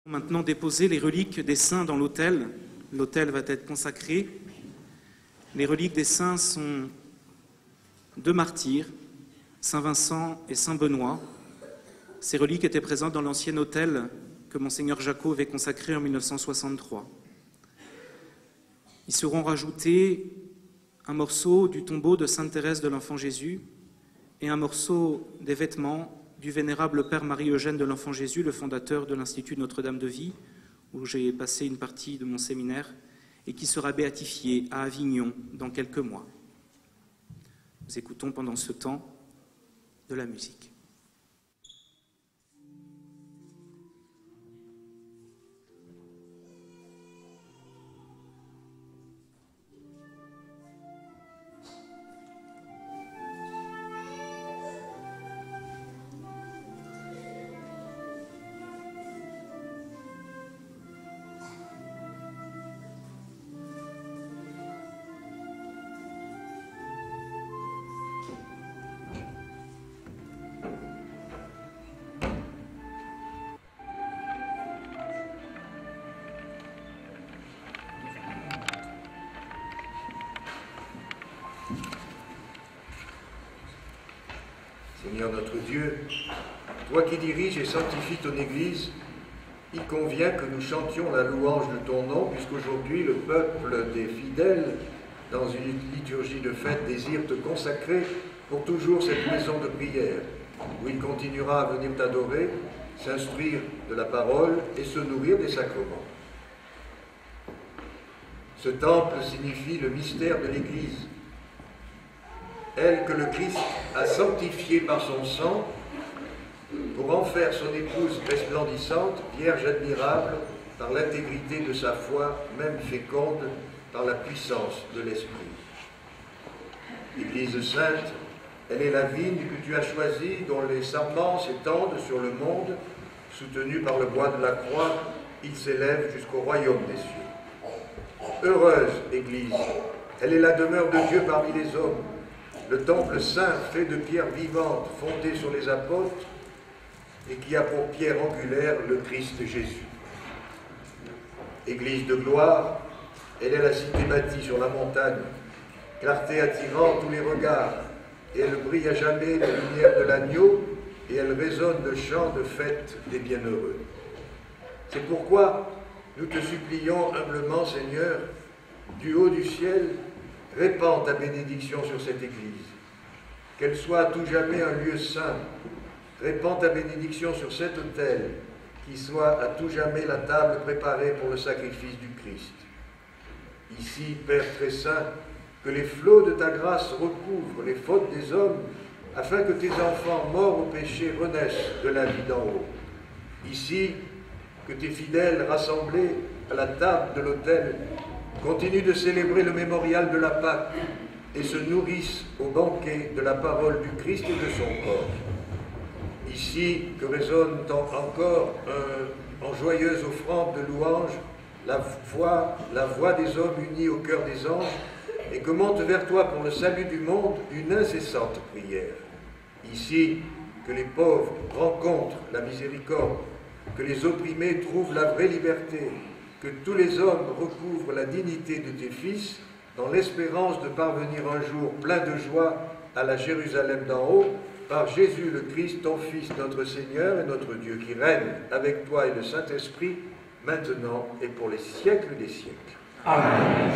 Maintenant déposer les reliques des saints dans l'autel. L'autel va être consacré. Les reliques des saints sont deux martyrs, Saint Vincent et Saint Benoît. Ces reliques étaient présentes dans l'ancien autel que Monseigneur Jacot avait consacré en 1963. Ils seront rajoutés un morceau du tombeau de Sainte Thérèse de l'Enfant Jésus et un morceau des vêtements du vénérable Père Marie-Eugène de l'Enfant Jésus, le fondateur de l'Institut Notre-Dame de Vie, où j'ai passé une partie de mon séminaire, et qui sera béatifié à Avignon dans quelques mois. Nous écoutons pendant ce temps de la musique. Seigneur notre Dieu, toi qui diriges et sanctifies ton Église, il convient que nous chantions la louange de ton nom, puisqu'aujourd'hui le peuple des fidèles, dans une liturgie de fête, désire te consacrer pour toujours cette maison de prière, où il continuera à venir t'adorer, s'instruire de la parole et se nourrir des sacrements. Ce temple signifie le mystère de l'Église, elle que le Christ a sanctifiée par son sang pour en faire son épouse resplendissante, vierge admirable par l'intégrité de sa foi, même féconde par la puissance de l'Esprit. L'Église sainte, elle est la vigne que tu as choisie, dont les sarments s'étendent sur le monde, soutenus par le bois de la croix, il s'élève jusqu'au royaume des cieux. Heureuse Église, elle est la demeure de Dieu parmi les hommes, le temple saint fait de pierres vivantes fondées sur les apôtres et qui a pour pierre angulaire le Christ Jésus. Église de gloire, elle est la cité bâtie sur la montagne, clarté attirant tous les regards, et elle brille à jamais la lumière de l'agneau, et elle résonne de chants de fête des bienheureux. C'est pourquoi nous te supplions humblement, Seigneur, du haut du ciel, répands ta bénédiction sur cette Église, qu'elle soit à tout jamais un lieu saint. Répands ta bénédiction sur cet autel, qui soit à tout jamais la table préparée pour le sacrifice du Christ. Ici, Père très saint, que les flots de ta grâce recouvrent les fautes des hommes, afin que tes enfants morts au péché renaissent de la vie d'en haut. Ici, que tes fidèles rassemblés à la table de l'autel continuent de célébrer le mémorial de la Pâque et se nourrissent au banquet de la parole du Christ et de son corps. Ici, que résonne encore en joyeuse offrande de louange la voix des hommes unis au cœur des anges, et que monte vers toi pour le salut du monde une incessante prière. Ici, que les pauvres rencontrent la miséricorde, que les opprimés trouvent la vraie liberté, que tous les hommes recouvrent la dignité de tes fils, dans l'espérance de parvenir un jour plein de joie à la Jérusalem d'en haut, par Jésus le Christ, ton Fils, notre Seigneur et notre Dieu, qui règne avec toi et le Saint-Esprit, maintenant et pour les siècles des siècles. Amen.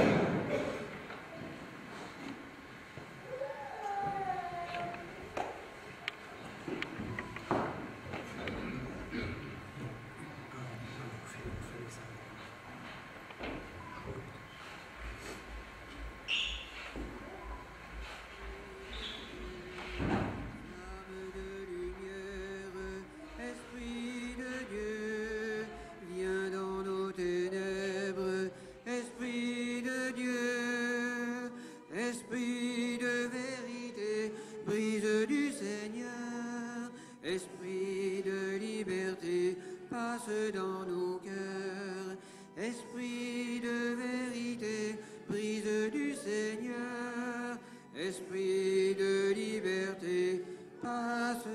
Esprit de liberté, passe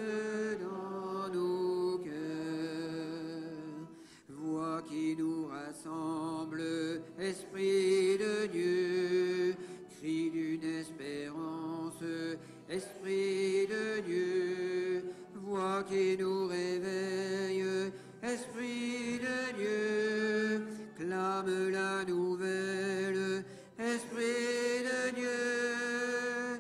dans nos cœurs. Vois Esprit de Dieu, clame la nouvelle. Esprit de Dieu,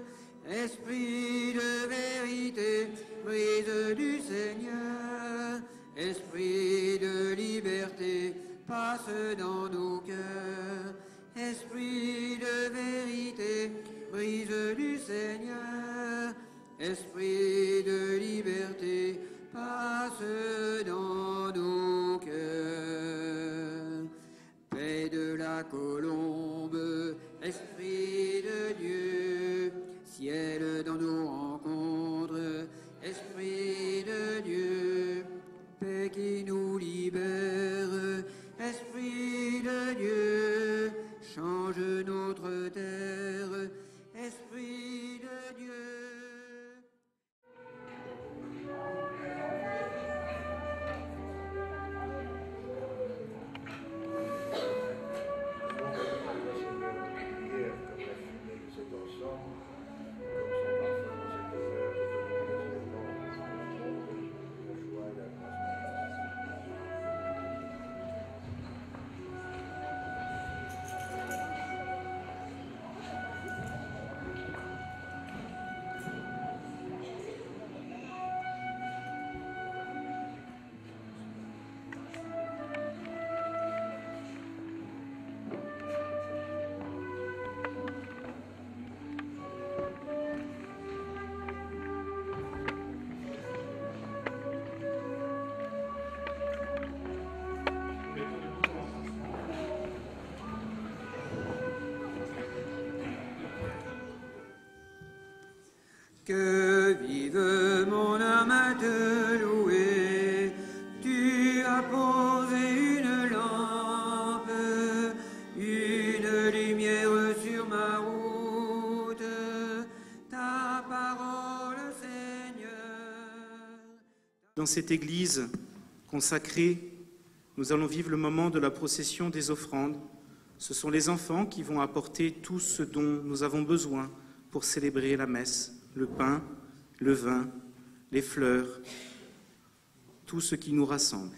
Esprit de vérité, brise du Seigneur. Esprit de liberté, passe dans nos cœurs. Esprit de vérité, brise du Seigneur. Esprit de liberté, passe dans nos cœurs. Paix de la colombe, Esprit de Dieu, ciel dans nos rencontres, Esprit de Dieu, paix qui nous libère, Esprit de Dieu, change notre terre, Esprit de Dieu. Que vive mon âme à te louer, tu as posé une lampe, une lumière sur ma route, ta parole, Seigneur. Dans cette église consacrée, nous allons vivre le moment de la procession des offrandes. Ce sont les enfants qui vont apporter tout ce dont nous avons besoin pour célébrer la messe. Le pain, le vin, les fleurs, tout ce qui nous rassemble.